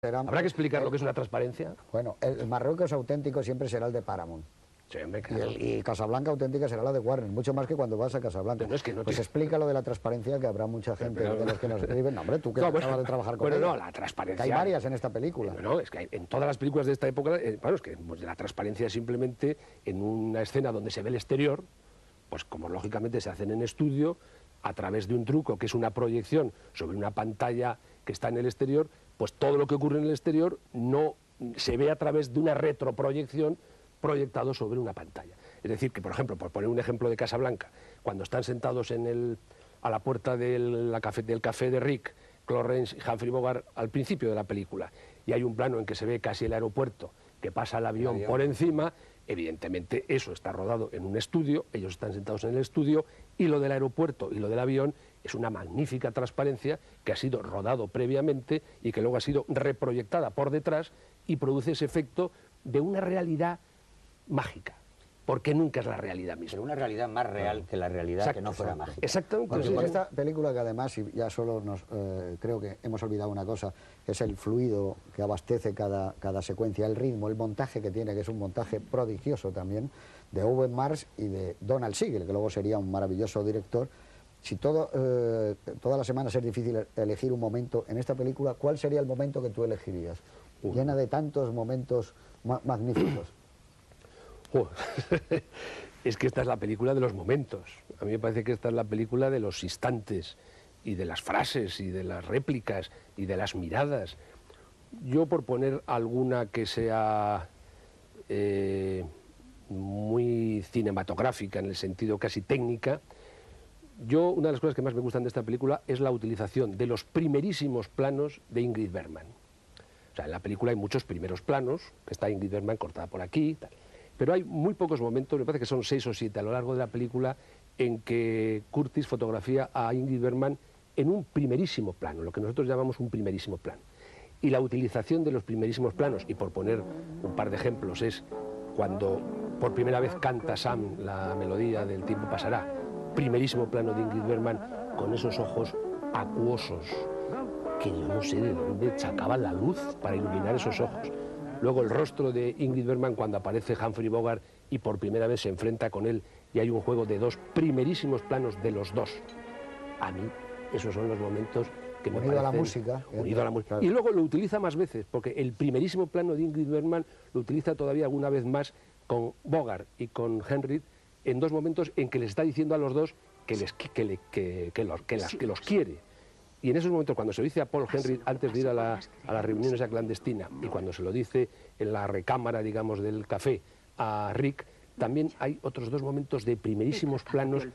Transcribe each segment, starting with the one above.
Habrá que explicar lo que es una transparencia. Bueno, el Marruecos auténtico siempre será el de Paramount. Sí, hombre, claro. Y Casablanca auténtica será la de Warner, mucho más que cuando vas a Casablanca. Pero es que no pues explica lo de la transparencia, que habrá mucha gente de los que nos escriben. No, hombre, tú que acabas de trabajar con Bueno, ella. no, la transparencia... Que hay varias en esta película. No, es que hay, en todas las películas de esta época, bueno, es que pues, la transparencia es simplemente en una escena donde se ve el exterior, pues como lógicamente se hacen en estudio, a través de un truco que es una proyección sobre una pantalla que está en el exterior, pues todo lo que ocurre en el exterior no se ve a través de una retroproyección proyectado sobre una pantalla. Es decir, que por ejemplo, por poner un ejemplo de Casablanca, cuando están sentados a la puerta del café de Rick, Claude Rains y Humphrey Bogart al principio de la película, y hay un plano en que se ve casi el aeropuerto, que pasa el avión por encima, evidentemente eso está rodado en un estudio, ellos están sentados en el estudio, y lo del aeropuerto y lo del avión es una magnífica transparencia que ha sido rodado previamente y que luego ha sido reproyectada por detrás y produce ese efecto de una realidad mágica, porque nunca es la realidad misma. Pero una realidad más real que la realidad que no fuera mágica. Exactamente. Porque por esta película, que además, y ya solo creo que hemos olvidado una cosa, que es el fluido que abastece cada secuencia, el ritmo, el montaje que tiene, que es un montaje prodigioso también, de Owen Mars y de Donald Siegel, que luego sería un maravilloso director. Si todas las semanas es difícil elegir un momento en esta película, ¿cuál sería el momento que tú elegirías? Llena de tantos momentos magníficos. Es que esta es la película de los momentos. A mí me parece que esta es la película de los instantes y de las frases y de las réplicas y de las miradas. Yo, por poner alguna que sea muy cinematográfica en el sentido casi técnica, una de las cosas que más me gustan de esta película es la utilización de los primerísimos planos de Ingrid Bergman. O sea, en la película hay muchos primeros planos, que está Ingrid Bergman cortada por aquí, tal. Pero hay muy pocos momentos, me parece que son 6 o 7 a lo largo de la película, en que Curtis fotografía a Ingrid Bergman en un primerísimo plano, lo que nosotros llamamos un primerísimo plano. Y la utilización de los primerísimos planos, y por poner un par de ejemplos, es cuando por primera vez canta Sam la melodía del Tiempo pasará, primerísimo plano de Ingrid Bergman, con esos ojos acuosos, que yo no sé de dónde sacaban la luz para iluminar esos ojos. Luego el rostro de Ingrid Bergman cuando aparece Humphrey Bogart y por primera vez se enfrenta con él y hay un juego de 2 primerísimos planos de los dos. A mí esos son los momentos que me parecen... Unido a la música. Unido a la música. Claro. Y luego lo utiliza más veces, porque el primerísimo plano de Ingrid Bergman lo utiliza todavía alguna vez más con Bogart y con Henry en 2 momentos en que les está diciendo a los dos que los quiere. Y en esos momentos, cuando se lo dice a Paul Henry antes de ir a las reuniones clandestinas y cuando se lo dice en la recámara, digamos, del café a Rick, también hay otros 2 momentos de primerísimos planos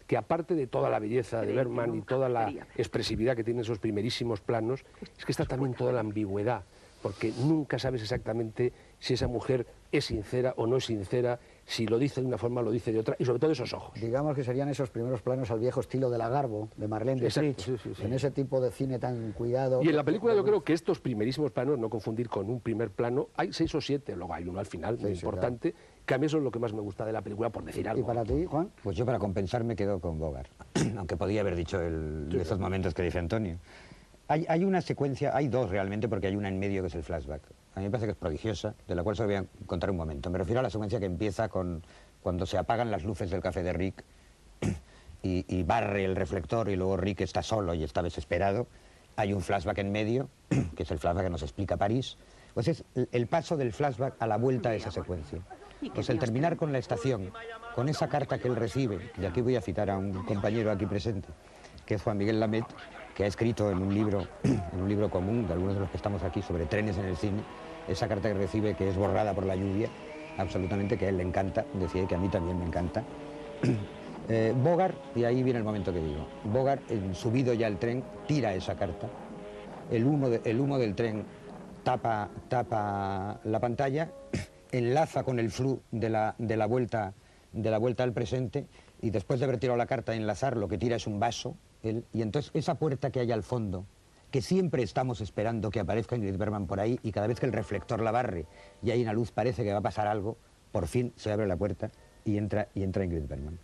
que, aparte de toda la belleza de Bergman y toda la expresividad que tienen esos primerísimos planos, es que está también toda la ambigüedad, porque nunca sabes exactamente si esa mujer es sincera o no es sincera, si lo dice de una forma o lo dice de otra, y sobre todo esos ojos. Digamos que serían esos primeros planos al viejo estilo de Lagarbo, de Marlene Dietrich, sí. en ese tipo de cine tan cuidado. Y en la película yo creo que estos primerísimos planos, no confundir con un primer plano, hay 6 o 7, luego hay uno al final, muy importante, claro, que a mí eso es lo que más me gusta de la película, por decir algo. ¿Y para ti, Juan? Pues yo, para compensar, me quedo con Bogart, aunque podía haber dicho de esos momentos que dice Antonio. Hay una secuencia, hay 2 realmente, porque hay una en medio que es el flashback. A mí me parece que es prodigiosa, de la cual se voy a contar un momento. Me refiero a la secuencia que empieza cuando se apagan las luces del café de Rick y barre el reflector y luego Rick está solo y está desesperado. Hay un flashback en medio, que es el flashback que nos explica París. Pues es el paso del flashback a la vuelta de esa secuencia. Pues el terminar con la estación, con esa carta que él recibe, y aquí voy a citar a un compañero aquí presente, que es Juan Miguel Lamet, que ha escrito en un libro común de algunos de los que estamos aquí sobre trenes en el cine, esa carta que recibe, que es borrada por la lluvia, absolutamente, que a él le encanta, decía que a mí también me encanta. Bogart, y ahí viene el momento que digo, Bogart, subido ya el tren, tira esa carta, el humo del tren tapa la pantalla, enlaza con el flu de la vuelta al presente, y después de haber tirado la carta, enlazar, lo que tira es un vaso, y entonces esa puerta que hay al fondo, que siempre estamos esperando que aparezca Ingrid Bergman por ahí, y cada vez que el reflector la barre y hay una luz, parece que va a pasar algo, por fin se abre la puerta y entra Ingrid Bergman.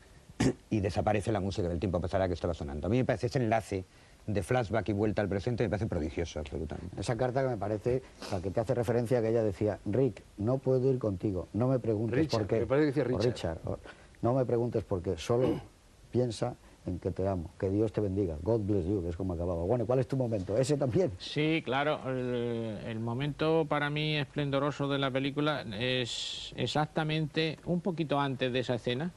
Y desaparece la música del Tiempo pasará que estaba sonando. A mí me parece ese enlace de flashback y vuelta al presente me parece prodigioso, absolutamente. Esa carta que me parece, la que te hace referencia, que ella decía, Rick, no puedo ir contigo, no me preguntes Richard, por qué. me parece que decía Richard, no me preguntes por qué, solo piensa en que te amo, que Dios te bendiga, God bless you, que es como acababa. Bueno, ¿cuál es tu momento? ¿Ese también? Sí, claro, el momento para mí esplendoroso de la película es exactamente un poquito antes de esa escena,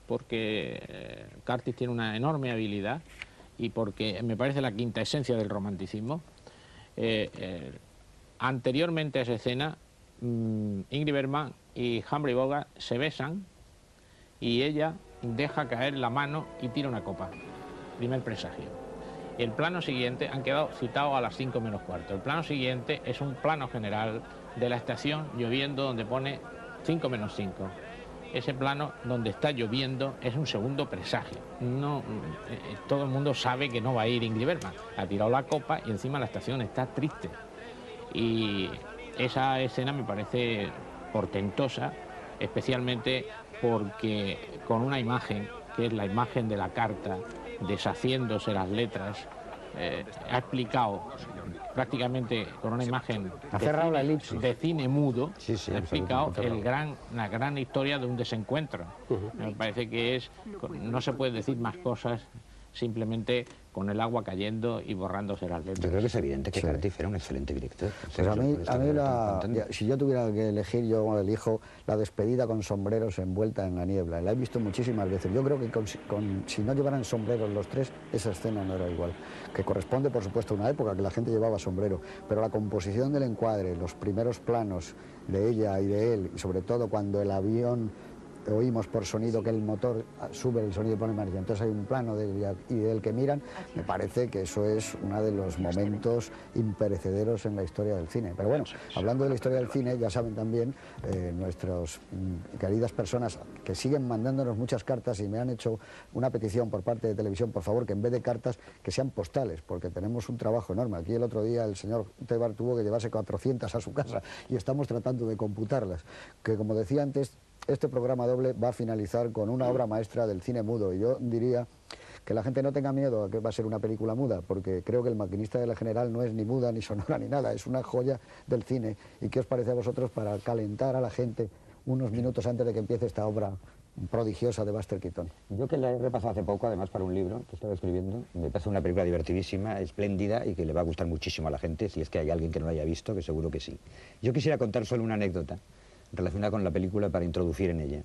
porque Curtis tiene una enorme habilidad y porque me parece la quinta esencia del romanticismo. Anteriormente a esa escena, Ingrid Bergman y Humphrey Bogart se besan y ella deja caer la mano y tira una copa. Primer presagio. El plano siguiente, han quedado citados a las 5 menos cuarto. El plano siguiente es un plano general de la estación lloviendo donde pone 5 menos 5. Ese plano donde está lloviendo es un segundo presagio. No, todo el mundo sabe que no va a ir Ingrid Bergman. Ha tirado la copa y encima la estación está triste. Y esa escena me parece portentosa, especialmente porque con una imagen, que es la imagen de la carta, deshaciéndose las letras, ha explicado prácticamente con una imagen ha cerrado la elipsis de cine mudo, sí, ha explicado la gran historia de un desencuentro. Me parece que no se puede decir más cosas simplemente con el agua cayendo y borrándose las letras. Yo creo que es evidente que Curtis era un excelente director. Pues a mí si yo tuviera que elegir, yo elijo La despedida con sombreros envuelta en la niebla. La he visto muchísimas veces. Yo creo que si no llevaran sombreros los tres, esa escena no era igual. Que corresponde, por supuesto, a una época que la gente llevaba sombrero, pero la composición del encuadre, los primeros planos de ella y de él, y sobre todo cuando el avión oímos por sonido que el motor sube el sonido y pone marcha, entonces hay un plano de ella y de él que miran, me parece que eso es uno de los momentos imperecederos en la historia del cine. Pero bueno, hablando de la historia del cine, ya saben también nuestras queridas personas que siguen mandándonos muchas cartas y me han hecho una petición por parte de Televisión, por favor, que en vez de cartas, que sean postales, porque tenemos un trabajo enorme. Aquí el otro día el señor Tebar tuvo que llevarse 400 a su casa y estamos tratando de computarlas, que como decía antes, este programa doble va a finalizar con una obra maestra del cine mudo, y yo diría que la gente no tenga miedo a que va a ser una película muda, porque creo que El maquinista de la General no es ni muda, ni sonora, ni nada, es una joya del cine. ¿Y qué os parece a vosotros para calentar a la gente unos minutos antes de que empiece esta obra prodigiosa de Buster Keaton? Yo que la he repasado hace poco, además para un libro que estaba escribiendo, me parece una película divertidísima, espléndida y que le va a gustar muchísimo a la gente, si es que hay alguien que no la haya visto, que seguro que sí. Yo quisiera contar solo una anécdota relacionada con la película para introducir en ella.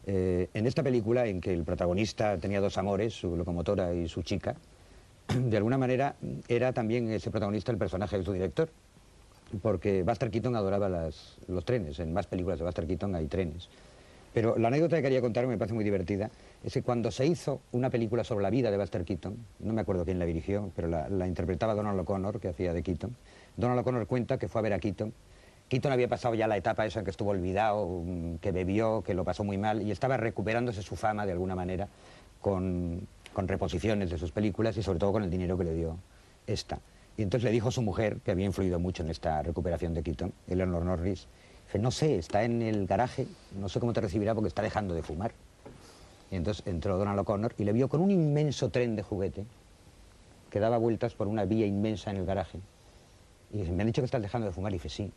En esta película, en que el protagonista tenía dos amores, su locomotora y su chica, de alguna manera era también ese protagonista el personaje de su director, porque Buster Keaton adoraba los trenes. En más películas de Buster Keaton hay trenes. Pero la anécdota que quería contar, me parece muy divertida, es que cuando se hizo una película sobre la vida de Buster Keaton, no me acuerdo quién la dirigió, pero la interpretaba Donald O'Connor, que hacía de Keaton. Donald O'Connor cuenta que fue a ver a Keaton. Keaton había pasado ya la etapa esa en que estuvo olvidado, que bebió, que lo pasó muy mal, y estaba recuperándose su fama de alguna manera con reposiciones de sus películas y sobre todo con el dinero que le dio esta. Y entonces le dijo a su mujer, que había influido mucho en esta recuperación de Keaton, Eleanor Norris, dice, no sé, está en el garaje, no sé cómo te recibirá porque está dejando de fumar. Y entonces entró Donald O'Connor y le vio con un inmenso tren de juguete que daba vueltas por una vía inmensa en el garaje. Y dice, me han dicho que estás dejando de fumar. Y dice, sí.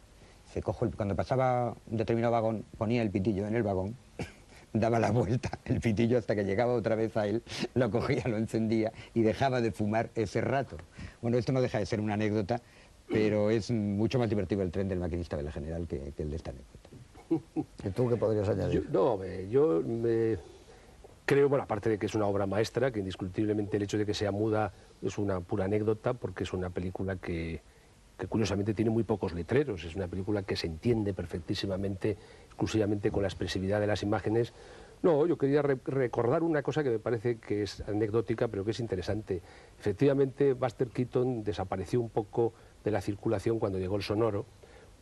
Se cojo cuando pasaba un determinado vagón, ponía el pitillo en el vagón, daba la vuelta el pitillo hasta que llegaba otra vez a él, lo cogía, lo encendía y dejaba de fumar ese rato. Bueno, esto no deja de ser una anécdota, pero es mucho más divertido el tren del maquinista de la General que el de esta anécdota. ¿Y tú qué podrías añadir? Yo creo, bueno, aparte de que es una obra maestra, que indiscutiblemente el hecho de que sea muda es una pura anécdota, porque es una película que curiosamente tiene muy pocos letreros, es una película que se entiende perfectísimamente, exclusivamente con la expresividad de las imágenes. No, yo quería recordar una cosa que me parece que es anecdótica, pero que es interesante. Efectivamente, Buster Keaton desapareció un poco de la circulación cuando llegó el sonoro,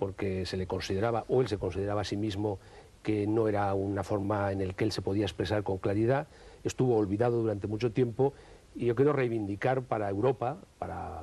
porque se le consideraba, o él se consideraba a sí mismo, que no era una forma en la que él se podía expresar con claridad. Estuvo olvidado durante mucho tiempo y yo quiero reivindicar para Europa,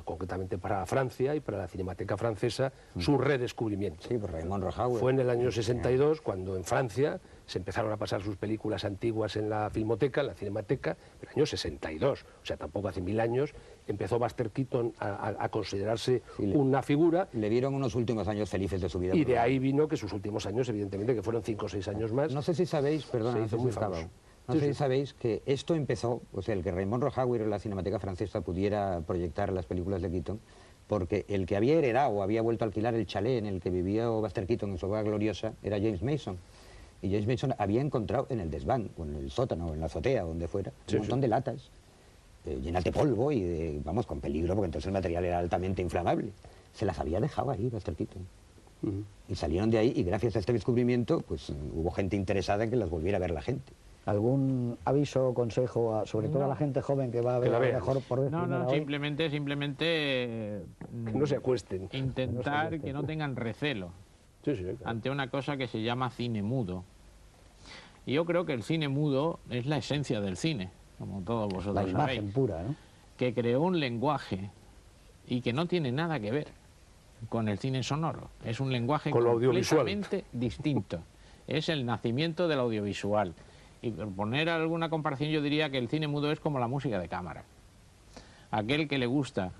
concretamente para Francia y para la Cinemateca Francesa, su redescubrimiento. Sí, por Raymond Rohauer. Fue en el año 62 cuando en Francia se empezaron a pasar sus películas antiguas en la Filmoteca, en la Cinemateca, en el año 62, o sea, tampoco hace 1000 años, empezó Buster Keaton a considerarse una figura. Le dieron unos últimos años felices de su vida. Y de ahí vino que sus últimos años, evidentemente, que fueron 5 o 6 años más. No sé si sabéis, perdona, se hizo muy famoso. No sé si sabéis que esto empezó, o sea, el que Raymond Rohauer en la Cinemateca Francesa pudiera proyectar las películas de Keaton, porque el que había heredado o había vuelto a alquilar el chalet en el que vivía Buster Keaton en su época gloriosa era James Mason. Y James Mason había encontrado en el desván, o en el sótano, o en la azotea, donde fuera, un montón de latas llenas de polvo y vamos, con peligro, porque entonces el material era altamente inflamable. Se las había dejado ahí Buster Keaton. Y salieron de ahí, y gracias a este descubrimiento, pues hubo gente interesada en que las volviera a ver la gente. ¿Algún aviso o consejo, sobre todo a la gente joven que va a ver a lo mejor por vez primera hoy? Simplemente que no se acuesten. Intentar que no tengan recelo ante una cosa que se llama cine mudo. Y yo creo que el cine mudo es la esencia del cine, como todos vosotros sabéis. La imagen pura, ¿no? Que creó un lenguaje y que no tiene nada que ver con el cine sonoro. Es un lenguaje completamente distinto. Es el nacimiento del audiovisual. Y por poner alguna comparación, yo diría que el cine mudo es como la música de cámara. Aquel que le gusta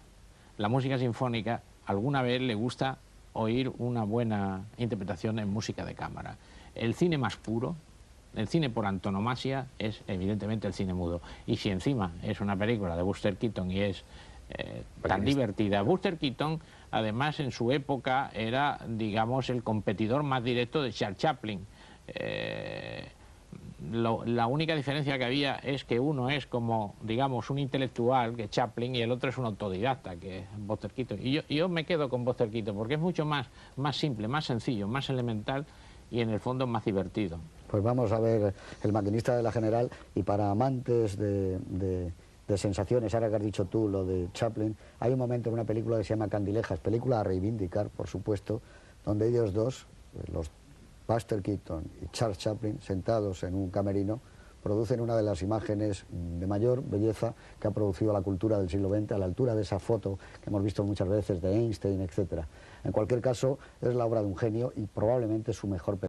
la música sinfónica, alguna vez le gusta oír una buena interpretación en música de cámara. El cine más puro, el cine por antonomasia, es evidentemente el cine mudo. Y si encima es una película de Buster Keaton y es tan divertida. Buster Keaton, además, en su época era, digamos, el competidor más directo de Charles Chaplin. La única diferencia que había es que uno es como, digamos, un intelectual, que es Chaplin, y el otro es un autodidacta, que es Buster Keaton. Y yo me quedo con Buster Keaton porque es mucho más simple, más sencillo, más elemental y en el fondo más divertido. Pues vamos a ver El maquinista de la General, y para amantes de sensaciones, ahora que has dicho tú lo de Chaplin, hay un momento en una película que se llama Candilejas, película a reivindicar, por supuesto, donde ellos dos, los Buster Keaton y Charles Chaplin, sentados en un camerino, producen una de las imágenes de mayor belleza que ha producido la cultura del siglo XX, a la altura de esa foto que hemos visto muchas veces de Einstein, etc. En cualquier caso, es la obra de un genio y probablemente su mejor película.